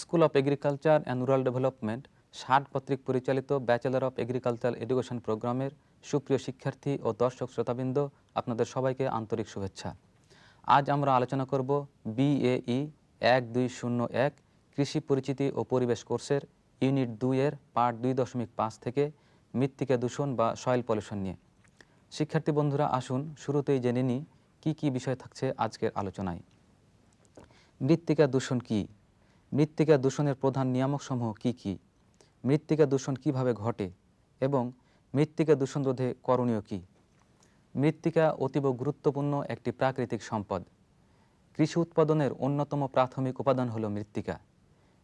School of agriculture and rural development 60 কর্তৃক পরিচালিত bachelor of agriculture education প্রোগ্রামের সুপ্রিয় শিক্ষার্থী ও দর্শক শ্রোতাবৃন্দ, আপনাদের সবাইকে আন্তরিক শুভেচ্ছা। আজ আমরা আলোচনা করব BAE 1201 কৃষি পরিচিতি ও পরিবেশ কোর্সের ইউনিট 2 এর পার্ট 2.5 থেকে মৃত্তিকা দূষণ বা সয়েল পলিউশন নিয়ে। শিক্ষার্থী বন্ধুরা, আসুন শুরুতেই জেনে নিই কী বিষয় থাকছে আজকের আলোচনায়। মৃত্তিকা দূষণ কী? মৃত্তিকা দূষণের প্রধান নিয়ামকসমূহ কী কী? মৃত্তিকা দূষণ কীভাবে ঘটে এবং মৃত্তিকা দূষণ রোধে করণীয় কী? মৃত্তিকা অতীব গুরুত্বপূর্ণ একটি প্রাকৃতিক সম্পদ। কৃষি উৎপাদনের অন্যতম প্রাথমিক উপাদান হল মৃত্তিকা।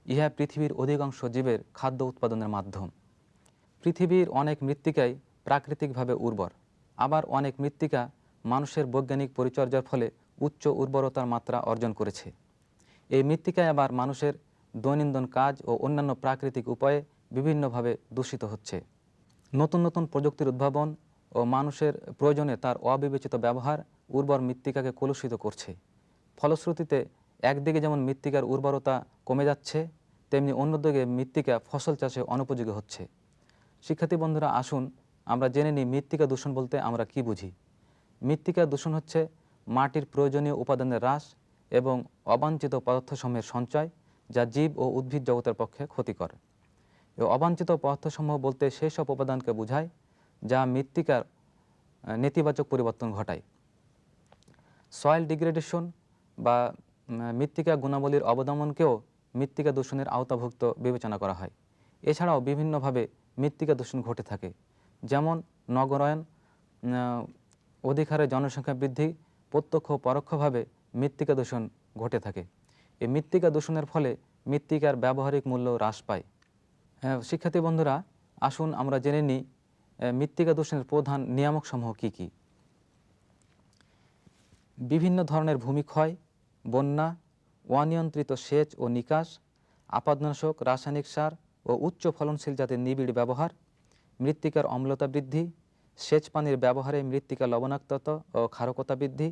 ইহা পৃথিবীর অধিকাংশ জীবের খাদ্য উৎপাদনের মাধ্যম। পৃথিবীর অনেক মৃত্তিকাই প্রাকৃতিকভাবে উর্বর, আবার অনেক মৃত্তিকা মানুষের বৈজ্ঞানিক পরিচর্যার ফলে উচ্চ উর্বরতার মাত্রা অর্জন করেছে। এই মৃত্তিকায় আবার মানুষের দৈনন্দিন কাজ ও অন্যান্য প্রাকৃতিক উপায়ে বিভিন্নভাবে দূষিত হচ্ছে। নতুন নতুন প্রযুক্তির উদ্ভাবন ও মানুষের প্রয়োজনে তার অবিবেচিত ব্যবহার উর্বর মৃত্তিকাকে কলুষিত করছে। ফলশ্রুতিতে একদিকে যেমন মৃত্তিকার উর্বরতা কমে যাচ্ছে, তেমনি অন্যদিকে মৃত্তিকা ফসল চাষে অনুপযোগী হচ্ছে। শিক্ষার্থী বন্ধুরা, আসুন আমরা জেনে নিই মৃত্তিকা দূষণ বলতে আমরা কি বুঝি। মৃত্তিকা দূষণ হচ্ছে মাটির প্রয়োজনীয় উপাদানের হ্রাস এবং অবাঞ্ছিত পদার্থসমূহের সঞ্চয়, যা জীব ও উদ্ভিদ জগতের পক্ষে ক্ষতিকর। এই অবাঞ্ছিত পদার্থসমূহ বলতে সেই সব উপাদানকে বোঝায় যা মৃত্তিকার নেতিবাচক পরিবর্তন ঘটায়। সয়েল ডিগ্রেডেশন বা মৃত্তিকা গুণাবলীর অবদমনকেও মৃত্তিকা দূষণের আওতাভুক্ত বিবেচনা করা হয়। এছাড়াও বিভিন্নভাবে মৃত্তিকা দূষণ ঘটে থাকে, যেমন নগরায়ন, অধিক হারে জনসংখ্যা বৃদ্ধি, প্রত্যক্ষ ও পরোক্ষভাবে মৃত্তিকা দূষণ ঘটে থাকে। এই মৃত্তিকা দূষণের ফলে মৃত্তিকার ব্যবহারিক মূল্য হ্রাস পায়। শিক্ষার্থী বন্ধুরা, আসুন আমরা জেনে নিই মৃত্তিকা দূষণের প্রধান নিয়ামকসমূহ কী কী। বিভিন্ন ধরনের ভূমিক্ষয়, বন্যা, অনিয়ন্ত্রিত সেচ ও নিকাশ, আপাদনাশক, রাসায়নিক সার ও উচ্চ ফলনশীল জাতের নিবিড় ব্যবহার, মৃত্তিকার অম্লতা বৃদ্ধি, সেচ পানির ব্যবহারে মৃত্তিকা লবণাক্ততা ও ক্ষারকতা বৃদ্ধি,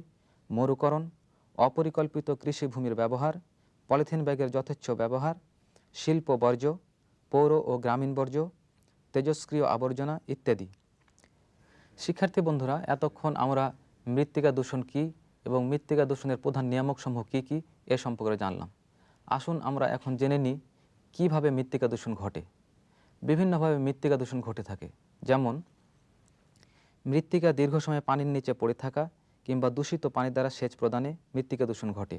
মরুকরণ, অপরিকল্পিত কৃষিভূমির ব্যবহার, পলিথিন ব্যাগের যথেচ্ছ ব্যবহার, শিল্প বর্জ্য, পৌর ও গ্রামীণ বর্জ্য, তেজস্ক্রিয় আবর্জনা ইত্যাদি। শিক্ষার্থী বন্ধুরা, এতক্ষণ আমরা মৃত্তিকা দূষণ কী এবং মৃত্তিকা দূষণের প্রধান নিয়ামকসমূহ কী কী এ সম্পর্কে জানলাম। আসুন আমরা এখন জেনে নিই কীভাবে মৃত্তিকা দূষণ ঘটে। বিভিন্নভাবে মৃত্তিকা দূষণ ঘটে থাকে, যেমন মৃত্তিকা দীর্ঘ সময় পানির নিচে পড়ে থাকা কিংবা দূষিত পানি দ্বারা সেচ প্রদানে মৃত্তিকা দূষণ ঘটে।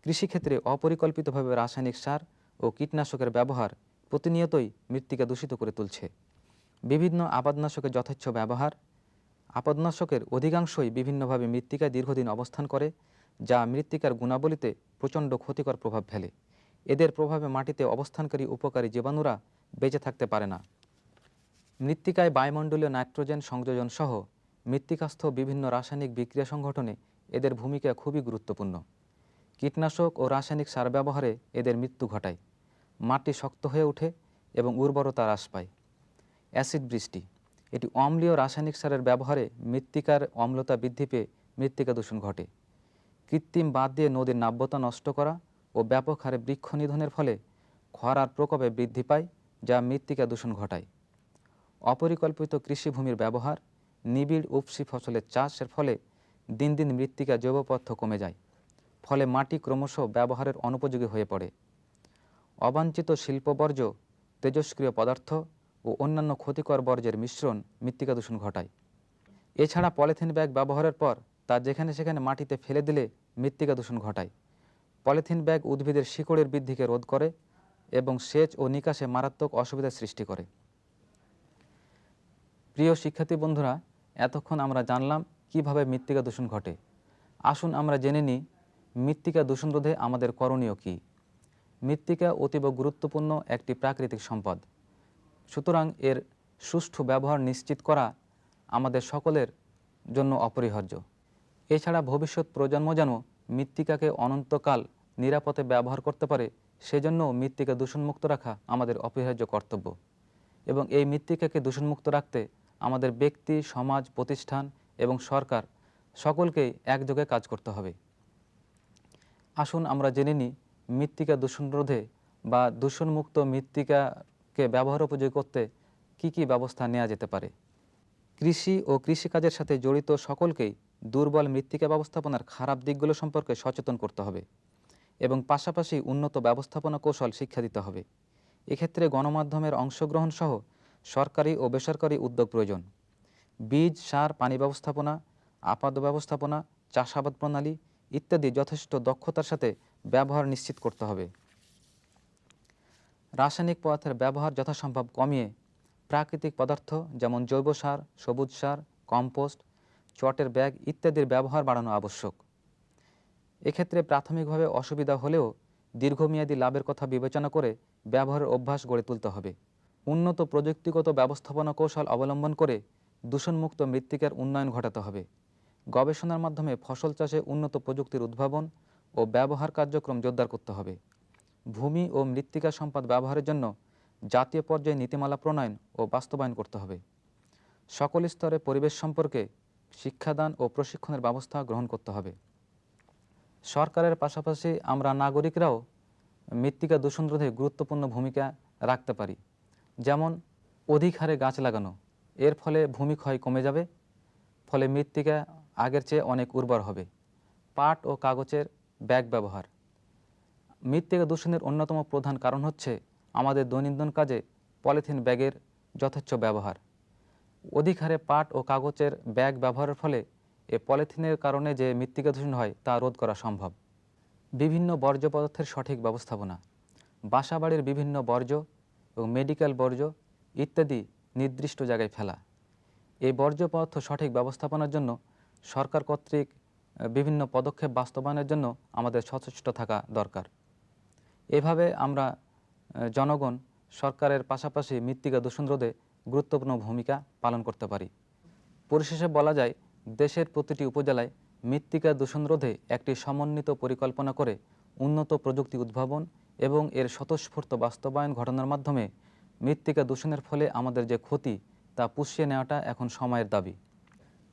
কৃষিক্ষেত্রে অপরিকল্পিতভাবে রাসায়নিক সার ও কীটনাশকের ব্যবহার প্রতিনিয়তই মৃত্তিকা দূষিত করে তুলছে। বিভিন্ন আপাদনাশকের যথেচ্ছ ব্যবহার। আপাদনাশকের অধিকাংশই বিভিন্নভাবে মৃত্তিকায় দীর্ঘদিন অবস্থান করে, যা মৃত্তিকার গুণাবলীতে প্রচণ্ড ক্ষতিকর প্রভাব ফেলে। এদের প্রভাবে মাটিতে অবস্থানকারী উপকারী জীবাণুরা বেঁচে থাকতে পারে না। মৃত্তিকায় বায়ুমণ্ডলীয় নাইট্রোজেন সংযোজন সহ মৃত্তিকাস্থ বিভিন্ন রাসায়নিক বিক্রিয়া সংগঠনে এদের ভূমিকা খুবই গুরুত্বপূর্ণ। কীটনাশক ও রাসায়নিক সার ব্যবহারে এদের মৃত্যু ঘটায়। মাটি শক্ত হয়ে ওঠে এবং উর্বরতা হ্রাস পায়। অ্যাসিড বৃষ্টি, এটি অম্লীয় রাসায়নিক সারের ব্যবহারে মৃত্তিকার অম্লতা বৃদ্ধি পেয়ে মৃত্তিকা দূষণ ঘটে। কৃত্রিম বাঁধ দিয়ে নদীর নাব্যতা নষ্ট করা ও ব্যাপক হারে বৃক্ষ নিধনের ফলে খরার প্রকোপে বৃদ্ধি পায়, যা মৃত্তিকা দূষণ ঘটায়। অপরিকল্পিত কৃষিভূমির ব্যবহার, নিবিড় উপসি ফসলের চাষের ফলে দিন দিন মৃত্তিকা জৈব পদার্থ কমে যায়, ফলে মাটি ক্রমশ ব্যবহারের অনুপযোগী হয়ে পড়ে। অবাঞ্ছিত শিল্প বর্জ্য, তেজস্ক্রিয় পদার্থ ও অন্যান্য ক্ষতিকর বর্জ্যের মিশ্রণ মৃত্তিকা দূষণ ঘটায়। এছাড়া পলিথিন ব্যাগ ব্যবহারের পর তা যেখানে সেখানে মাটিতে ফেলে দিলে মৃত্তিকা দূষণ ঘটায়। পলিথিন ব্যাগ উদ্ভিদের শিকড়ের বৃদ্ধিকে রোধ করে এবং সেচ ও নিকাশে মারাত্মক অসুবিধার সৃষ্টি করে। প্রিয় শিক্ষার্থী বন্ধুরা, এতক্ষণ আমরা জানলাম কিভাবে মৃত্তিকা দূষণ ঘটে। আসুন আমরা জেনে নিই মৃত্তিকা দূষণ রোধে আমাদের করণীয় কী। মৃত্তিকা অতীব গুরুত্বপূর্ণ একটি প্রাকৃতিক সম্পদ, সুতরাং এর সুষ্ঠু ব্যবহার নিশ্চিত করা আমাদের সকলের জন্য অপরিহার্য। এছাড়া ভবিষ্যৎ প্রজন্ম যেন মৃত্তিকাকে অনন্তকাল নিরাপদে ব্যবহার করতে পারে, সেজন্য মৃত্তিকা দূষণমুক্ত রাখা আমাদের অপরিহার্য কর্তব্য। এবং এই মৃত্তিকাকে দূষণমুক্ত রাখতে আমাদের ব্যক্তি, সমাজ, প্রতিষ্ঠান এবং সরকার সকলকেই একযোগে কাজ করতে হবে। আসুন আমরা জেনে নিই মৃত্তিকা দূষণ রোধে বা দূষণমুক্ত মৃত্তিকাকে ব্যবহার উপযোগী করতে কি কি ব্যবস্থা নেওয়া যেতে পারে? কৃষি ও কৃষিকাজের সাথে জড়িত সকলকেই দুর্বল মৃত্তিকা ব্যবস্থাপনার খারাপ দিকগুলো সম্পর্কে সচেতন করতে হবে এবং পাশাপাশি উন্নত ব্যবস্থাপনা কৌশল শিক্ষা দিতে হবে। এক্ষেত্রে গণমাধ্যমের অংশগ্রহণ সহ সরকারি ও বেসরকারি উদ্যোগ প্রয়োজন। বীজ, সার, পানি ব্যবস্থাপনা, আপাদ ব্যবস্থাপনা, চাষাবাদ প্রণালী ইত্যাদি যথেষ্ট দক্ষতার সাথে ব্যবহার নিশ্চিত করতে হবে। রাসায়নিক পদার্থের ব্যবহার যথাসম্ভব কমিয়ে প্রাকৃতিক পদার্থ যেমন জৈব সার, সবুজ সার, কম্পোস্ট, চটের ব্যাগ ইত্যাদির ব্যবহার বাড়ানো আবশ্যক। এক্ষেত্রে প্রাথমিকভাবে অসুবিধা হলেও দীর্ঘমেয়াদী লাভের কথা বিবেচনা করে ব্যবহারের অভ্যাস গড়ে তুলতে হবে। উন্নত প্রযুক্তিগত ব্যবস্থাপনা কৌশল অবলম্বন করে দূষণমুক্ত মৃত্তিকার উন্নয়ন ঘটাতে হবে। গবেষণার মাধ্যমে ফসল চাষে উন্নত প্রযুক্তির উদ্ভাবন ও ব্যবহার কার্যক্রম জোরদার করতে হবে। ভূমি ও মৃত্তিকা সম্পদ ব্যবহারের জন্য জাতীয় পর্যায়ে নীতিমালা প্রণয়ন ও বাস্তবায়ন করতে হবে। সকল স্তরে পরিবেশ সম্পর্কে শিক্ষাদান ও প্রশিক্ষণের ব্যবস্থা গ্রহণ করতে হবে। সরকারের পাশাপাশি আমরা নাগরিকরাও মৃত্তিকা দূষণ রোধে গুরুত্বপূর্ণ ভূমিকা রাখতে পারি। যেমন অধিক হারে গাছ লাগানো, এর ফলে ভূমিক্ষয় কমে যাবে, ফলে মৃত্তিকা আগের চেয়ে অনেক উর্বর হবে। পাট ও কাগজের ব্যাগ ব্যবহার। মৃত্তিকা দূষণের অন্যতম প্রধান কারণ হচ্ছে আমাদের দৈনন্দিন কাজে পলিথিন ব্যাগের যথেচ্ছ ব্যবহার। অধিক হারে পাট ও কাগজের ব্যাগ ব্যবহারের ফলে এ পলিথিনের কারণে যে মৃত্তিকা দূষণ হয় তা রোধ করা সম্ভব। বিভিন্ন বর্জ্য পদার্থের সঠিক ব্যবস্থাপনা। বাসাবাড়ির বিভিন্ন বর্জ্য এবং মেডিকেল বর্জ্য ইত্যাদি নির্দিষ্ট জায়গায় ফেলা। এই বর্জ্য পদার্থ সঠিক ব্যবস্থাপনার জন্য সরকার কর্তৃক বিভিন্ন পদক্ষেপ বাস্তবায়নের জন্য আমাদের সচেষ্ট থাকা দরকার। এভাবে আমরা জনগণ সরকারের পাশাপাশি মৃত্তিকা দূষণ রোধে গুরুত্বপূর্ণ ভূমিকা পালন করতে পারি। পরিশেষে বলা যায়, দেশের প্রতিটি উপজেলায় মৃত্তিকা দূষণ রোধে একটি সমন্বিত পরিকল্পনা করে উন্নত প্রযুক্তি উদ্ভাবন এবং এর স্বতঃস্ফূর্ত বাস্তবায়ন ঘটানোর মাধ্যমে মৃত্তিকা দূষণের ফলে আমাদের যে ক্ষতি তা পুষিয়ে নেওয়াটা এখন সময়ের দাবি।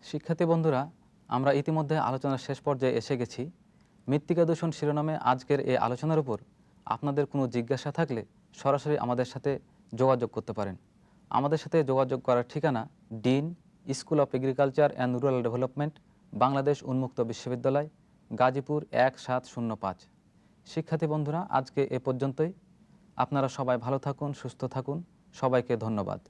শিক্ষার্থী বন্ধুরা, আমরা ইতিমধ্যে আলোচনার শেষ পর্যায়ে এসে গেছি। মৃত্তিকা দূষণ শিরোনামে আজকের এই আলোচনার উপর আপনাদের কোনো জিজ্ঞাসা থাকলে সরাসরি আমাদের সাথে যোগাযোগ করতে পারেন। আমাদের সাথে যোগাযোগ করার ঠিকানা dean, school of agriculture and rural development, Bangladesh উন্মুক্ত বিশ্ববিদ্যালয়, গাজীপুর 1705। শিক্ষার্থী বন্ধুরা, আজকে এ পর্যন্তই। আপনারা সবাই ভালো থাকুন, সুস্থ থাকুন। সবাইকে ধন্যবাদ।